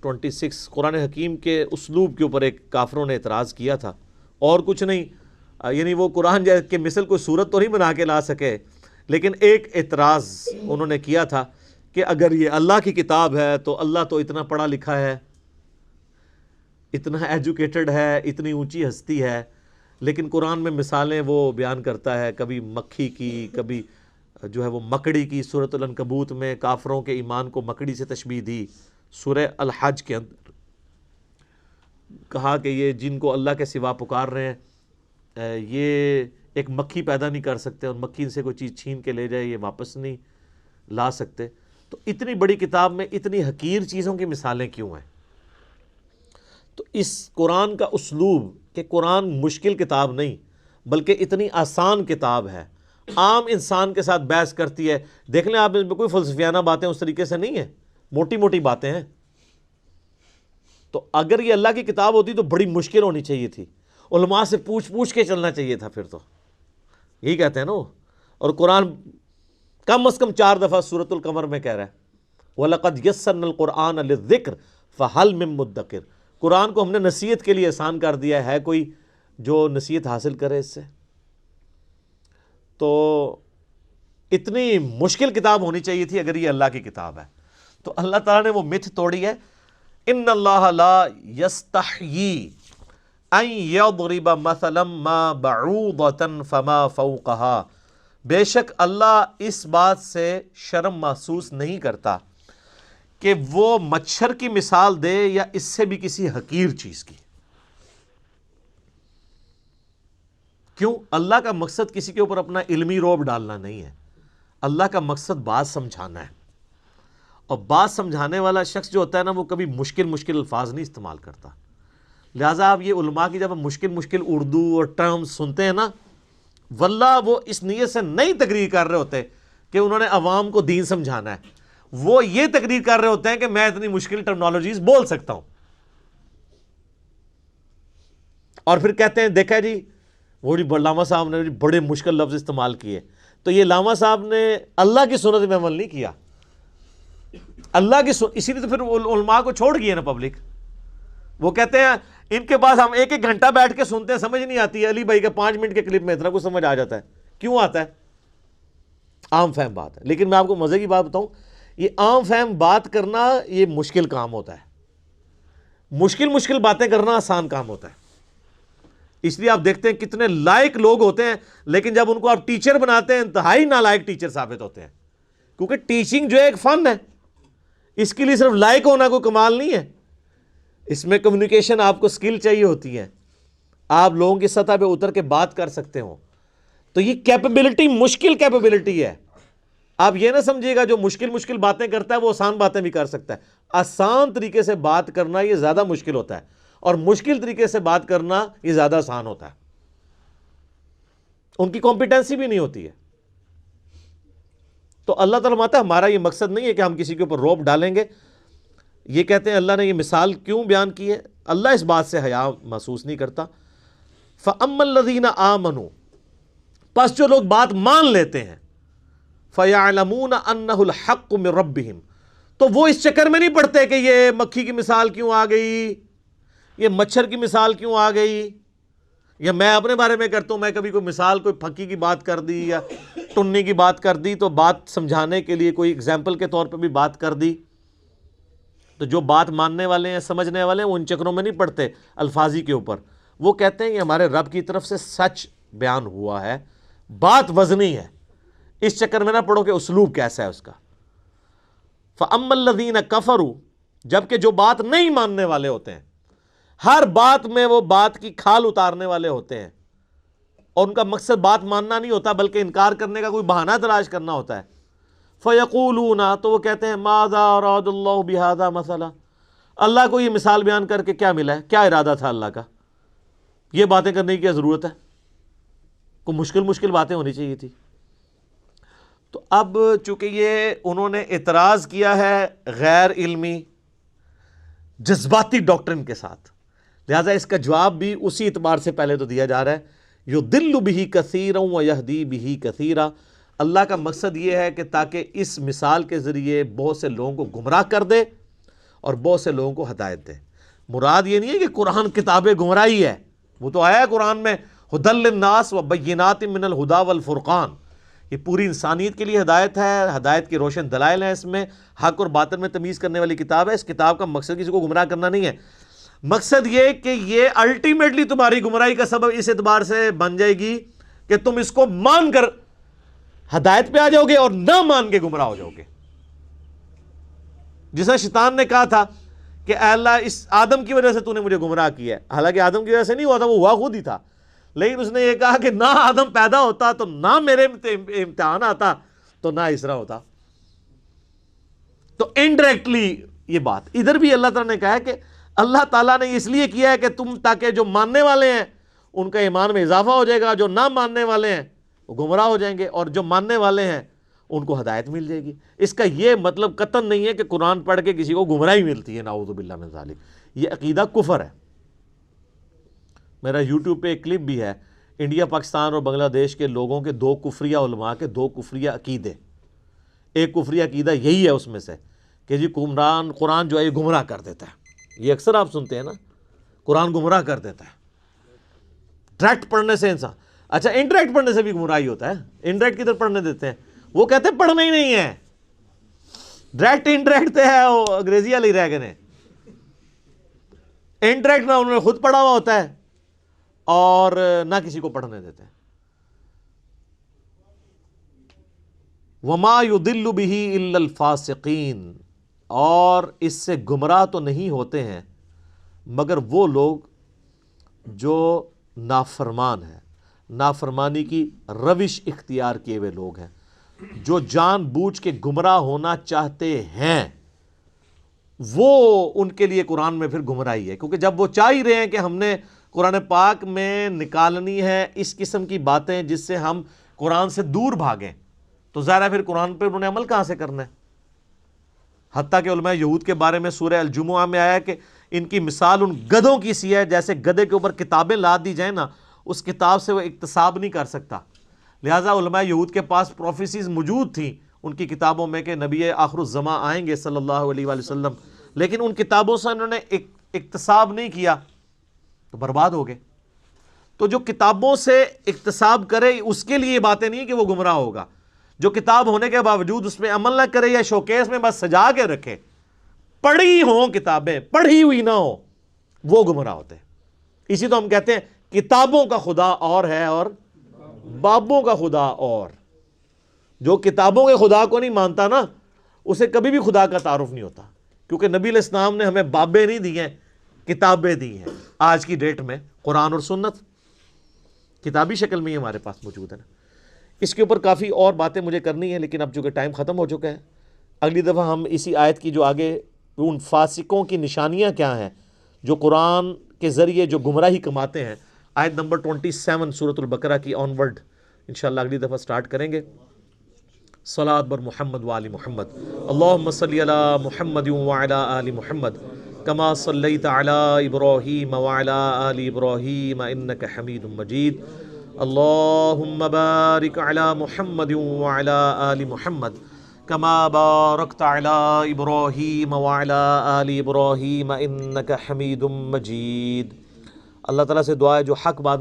26 قرآن حکیم کے اسلوب کے اوپر ایک کافروں نے اعتراض کیا تھا، اور کچھ نہیں، یعنی وہ قرآن کے مثل کوئی صورت تو نہیں بنا کے لا سکے، لیکن ایک اعتراض انہوں نے کیا تھا کہ اگر یہ اللہ کی کتاب ہے تو اللہ تو اتنا پڑھا لکھا ہے، اتنا ایجوکیٹڈ ہے، اتنی اونچی ہستی ہے، لیکن قرآن میں مثالیں وہ بیان کرتا ہے، کبھی مکھی کی، کبھی جو ہے وہ مکڑی کی۔ سورۃ العنکبوت میں کافروں کے ایمان کو مکڑی سے تشبیہ دی، سورہ الحج کے اندر کہا کہ یہ جن کو اللہ کے سوا پکار رہے ہیں یہ ایک مکھی پیدا نہیں کر سکتے، اور مکھی سے کوئی چیز چھین کے لے جائے یہ واپس نہیں لا سکتے۔ تو اتنی بڑی کتاب میں اتنی حقیر چیزوں کی مثالیں کیوں ہیں؟ تو اس قرآن کا اسلوب کہ قرآن مشکل کتاب نہیں بلکہ اتنی آسان کتاب ہے، عام انسان کے ساتھ بحث کرتی ہے۔ دیکھ لیں آپ، اس میں کوئی فلسفیانہ باتیں اس طریقے سے نہیں ہیں، موٹی موٹی باتیں ہیں۔ تو اگر یہ اللہ کی کتاب ہوتی تو بڑی مشکل ہونی چاہیے تھی، علماء سے پوچھ کے چلنا چاہیے تھا، پھر تو یہی کہتے ہیں نا۔ اور قرآن کم از کم 4 دفعہ سورۃ القمر میں کہہ رہا ہے وَلَقَدْ يَسَّرْنَا الْقُرْآنَ لِلذِّكْرِ فَهَلْ مِن مُدَّكِرٍ۔ قرآن کو ہم نے نصیحت کے لیے آسان کر دیا ہے، کوئی جو نصیحت حاصل کرے اس سے؟ تو اتنی مشکل کتاب ہونی چاہیے تھی اگر یہ اللہ کی کتاب ہے۔ تو اللہ تعالیٰ نے وہ متھ توڑی ہے، ان اللہ لا یستحیی ان یضرب مثلا ما بعوضۃ فما فوقها۔ بے شک اللہ اس بات سے شرم محسوس نہیں کرتا کہ وہ مچھر کی مثال دے یا اس سے بھی کسی حقیر چیز کی۔ کیوں؟ اللہ کا مقصد کسی کے اوپر اپنا علمی روب ڈالنا نہیں ہے، اللہ کا مقصد بات سمجھانا ہے، اور بات سمجھانے والا شخص جو ہوتا ہے نا وہ کبھی مشکل الفاظ نہیں استعمال کرتا۔ لہٰذا آپ یہ علماء کی جب ہم مشکل اردو اور ٹرمز سنتے ہیں نا، واللہ وہ اس نیت سے نہیں تقریر کر رہے ہوتے کہ انہوں نے عوام کو دین سمجھانا ہے، وہ یہ تقریر کر رہے ہوتے ہیں کہ میں اتنی مشکل ٹرمنالوجیز بول سکتا ہوں، اور پھر کہتے ہیں دیکھا جی وہ جی علامہ صاحب نے بڑے مشکل لفظ استعمال کیے۔ تو یہ علامہ صاحب نے اللہ کی سنت میں عمل نہیں کیا، اللہ کی اسی لیے تو پھر علماء کو چھوڑ گئی ہے نا پبلک۔ وہ کہتے ہیں ان کے پاس ہم ایک گھنٹہ بیٹھ کے سنتے ہیں، سمجھ نہیں آتی ہے، علی بھائی کے 5 منٹ کے کلپ میں اتنا کچھ سمجھ آ جاتا ہے۔ کیوں آتا ہے؟ عام فہم بات ہے۔ لیکن میں آپ کو مزے کی بات بتاؤں، یہ عام فہم بات کرنا یہ مشکل کام ہوتا ہے، مشکل باتیں کرنا آسان کام ہوتا ہے۔ اس لیے آپ دیکھتے ہیں کتنے لائق لوگ ہوتے ہیں، لیکن جب ان کو آپ ٹیچر بناتے ہیں انتہائی نالائق ٹیچر ثابت ہوتے ہیں، کیونکہ ٹیچنگ جو ہے ایک فن ہے، اس کے لیے صرف لائق ہونا کوئی کمال نہیں ہے، اس میں کمیونیکیشن آپ کو سکل چاہیے ہوتی ہے، آپ لوگوں کی سطح پہ اتر کے بات کر سکتے ہو۔ تو یہ کیپیبلٹی مشکل کیپیبلٹی ہے۔ آپ یہ نہ سمجھیے گا جو مشکل باتیں کرتا ہے وہ آسان باتیں بھی کر سکتا ہے۔ آسان طریقے سے بات کرنا یہ زیادہ مشکل ہوتا ہے، اور مشکل طریقے سے بات کرنا یہ زیادہ آسان ہوتا ہے۔ ان کی کمپیٹنسی بھی نہیں ہوتی ہے۔ تو اللہ تعالیٰ ماتا ہمارا یہ مقصد نہیں ہے کہ ہم کسی کے اوپر روب ڈالیں گے۔ یہ کہتے ہیں اللہ نے یہ مثال کیوں بیان کی ہے؟ اللہ اس بات سے حیا محسوس نہیں کرتا۔ فَأَمَّا الَّذِينَ آمَنُوا، پس جو لوگ بات مان لیتے ہیں، فَيَعْلَمُونَ أَنَّهُ الْحَقُّ مِن رَبِّهِمْ، تو وہ اس چکر میں نہیں پڑتے کہ یہ مکھی کی مثال کیوں آ گئی، یہ مچھر کی مثال کیوں آ گئی، یا میں اپنے بارے میں کرتا ہوں، میں کبھی کوئی مثال کوئی پھکی کی بات کر دی یا ٹنی کی بات کر دی تو بات سمجھانے کے لیے کوئی اگزامپل کے طور پہ بھی بات کر دی، تو جو بات ماننے والے ہیں سمجھنے والے ہیں وہ ان چکروں میں نہیں پڑتے الفاظی کے اوپر۔ وہ کہتے ہیں یہ ہمارے رب کی طرف سے سچ بیان ہوا ہے، بات وزنی ہے، اس چکر میں نہ پڑھو کہ اسلوب کیسا ہے اس کا۔ فَأَمَّا الَّذِينَ كَفَرُوا، جبکہ جو بات نہیں ماننے والے ہوتے ہیں، ہر بات میں وہ بات کی کھال اتارنے والے ہوتے ہیں، اور ان کا مقصد بات ماننا نہیں ہوتا بلکہ انکار کرنے کا کوئی بہانہ تلاش کرنا ہوتا ہے۔ فَيَقُولُونَ، تو وہ کہتے ہیں مَاذَا أَرَادَ اللَّهُ بِهَذَا مَثَلًا، اللہ کو یہ مثال بیان کر کے کیا ملا ہے، کیا ارادہ تھا اللہ کا، یہ باتیں کرنے کی کیا ضرورت ہے، کوئی مشکل باتیں ہونی چاہیے تھی۔ تو اب چونکہ یہ انہوں نے اعتراض کیا ہے غیر علمی جذباتی ڈاکٹرن کے ساتھ، لہٰذا اس کا جواب بھی اسی اعتبار سے پہلے تو دیا جا رہا ہے، یضل بہ کثیرا ویہدی بہ کثیرا۔ اللہ کا مقصد یہ ہے کہ تاکہ اس مثال کے ذریعے بہت سے لوگوں کو گمراہ کر دے اور بہت سے لوگوں کو ہدایت دے۔ مراد یہ نہیں ہے کہ قرآن کتاب گمراہی ہے، وہ تو آیا ہے قرآن میں ھدی للناس وبینات من الھدی والفرقان، یہ پوری انسانیت کے لیے ہدایت ہے، ہدایت کی روشن دلائل ہیں، اس میں حق اور باطل میں تمیز کرنے والی کتاب ہے۔ اس کتاب کا مقصد کسی کو گمراہ کرنا نہیں ہے، مقصد یہ کہ یہ الٹیمیٹلی تمہاری گمراہی کا سبب اس اعتبار سے بن جائے گی کہ تم اس کو مان کر ہدایت پہ آ جاؤ گے اور نہ مان کے گمراہ ہو جاؤ گے۔ جس طرح شیطان نے کہا تھا کہ اے اللہ اس آدم کی وجہ سے تو نے مجھے گمراہ کیا ہے، حالانکہ آدم کی وجہ سے نہیں ہوا تھا، وہ ہوا خود ہی تھا، لیکن اس نے یہ کہا کہ نہ آدم پیدا ہوتا تو نہ میرے امتحان آتا تو نہ اسرا ہوتا۔ تو انڈائریکٹلی یہ بات ادھر بھی اللہ تعالیٰ نے کہا ہے کہ اللہ تعالیٰ نے اس لیے کیا ہے کہ تم تاکہ جو ماننے والے ہیں ان کا ایمان میں اضافہ ہو جائے گا، جو نہ ماننے والے ہیں وہ گمراہ ہو جائیں گے، اور جو ماننے والے ہیں ان کو ہدایت مل جائے گی۔ اس کا یہ مطلب قطعاً نہیں ہے کہ قرآن پڑھ کے کسی کو گمراہی ملتی ہے، نعوذ باللہ من ذالک، یہ عقیدہ کفر ہے۔ میرا یوٹیوب پہ ایک کلپ بھی ہے، انڈیا پاکستان اور بنگلہ دیش کے لوگوں کے دو کفریہ علماء کے دو کفریہ عقیدے۔ ایک کفریہ عقیدہ یہی ہے اس میں سے کہ جی قرآن جو ہے یہ گمراہ کر دیتا ہے، یہ اکثر آپ سنتے ہیں نا، قرآن گمراہ کر دیتا ہے ڈائریکٹ پڑھنے سے انسان۔ اچھا انڈائریکٹ پڑھنے سے بھی گمراہی ہوتا ہے، انڈائریکٹ کدھر پڑھنے دیتے ہیں، وہ کہتے ہیں پڑھنا ہی نہیں ہے، ڈائریکٹ انڈائریکٹ ہے، وہ انگریزی والے رہ گئے ہیں، انڈائریکٹ نہ انہوں نے خود پڑھا ہوا ہوتا ہے اور نہ کسی کو پڑھنے دیتے ہیں۔ وما يضل به الا الفاسقین، اور اس سے گمراہ تو نہیں ہوتے ہیں مگر وہ لوگ جو نافرمان ہیں، نافرمانی کی روش اختیار کیے ہوئے لوگ ہیں، جو جان بوجھ کے گمراہ ہونا چاہتے ہیں، وہ ان کے لیے قرآن میں پھر گمراہی ہے، کیونکہ جب وہ چاہ ہی رہے ہیں کہ ہم نے قرآن پاک میں نکالنی ہے اس قسم کی باتیں جس سے ہم قرآن سے دور بھاگیں، تو ظاہر ہے پھر قرآن پہ انہوں نے عمل کہاں سے کرنا ہے۔ حتیٰ کہ علماء یہود کے بارے میں سورہ الجمعہ میں آیا ہے کہ ان کی مثال ان گدھوں کی سی ہے، جیسے گدھے کے اوپر کتابیں لاد دی جائیں نا، اس کتاب سے وہ اکتساب نہیں کر سکتا۔ لہٰذا علماء یہود کے پاس پروفیسیز موجود تھیں ان کی کتابوں میں کہ نبی آخر الزماں آئیں گے صلی اللہ علیہ وآلہ وسلم، لیکن ان کتابوں سے انہوں نے اکتساب نہیں کیا تو برباد ہو گئے۔ تو جو کتابوں سے اکتساب کرے اس کے لیے یہ باتیں نہیں کہ وہ گمراہ ہوگا، جو کتاب ہونے کے باوجود اس میں عمل نہ کرے یا شوکیس میں بس سجا کے رکھے، پڑھی ہوں کتابیں پڑھی ہوئی نہ ہو، وہ گمراہ ہوتے ہیں۔ اسی تو ہم کہتے ہیں کتابوں کا خدا اور ہے اور بابوں کا خدا اور۔ جو کتابوں کے خدا کو نہیں مانتا نا، اسے کبھی بھی خدا کا تعارف نہیں ہوتا، کیونکہ نبی علیہ السلام نے ہمیں بابیں نہیں دی ہیں، کتابیں دی ہیں۔ آج کی ڈیٹ میں قرآن اور سنت کتابی شکل میں ہی ہمارے پاس موجود ہے نا۔ اس کے اوپر کافی اور باتیں مجھے کرنی ہیں، لیکن اب چونکہ ٹائم ختم ہو چکا ہے، اگلی دفعہ ہم اسی آیت کی جو آگے ان فاسقوں کی نشانیاں کیا ہیں جو قرآن کے ذریعے جو گمراہی کماتے ہیں، آیت نمبر 27 سورۃ البقرہ کی آن ورڈ انشاءاللہ اگلی دفعہ سٹارٹ کریں گے۔ صلاۃ بر محمد وآل محمد، اللہم صلی علی محمد وعلی آل محمد کما صلیت علی ابراہیم وعلی آل ابراہیم انک حمید مجید، اللہم بارک علی محمد وعلی آل محمد کما بارکت علی ابراہیم وعلی آل ابراہیم انک حمید مجید۔ اللہ تعالیٰ سے دعا ہے جو حق بات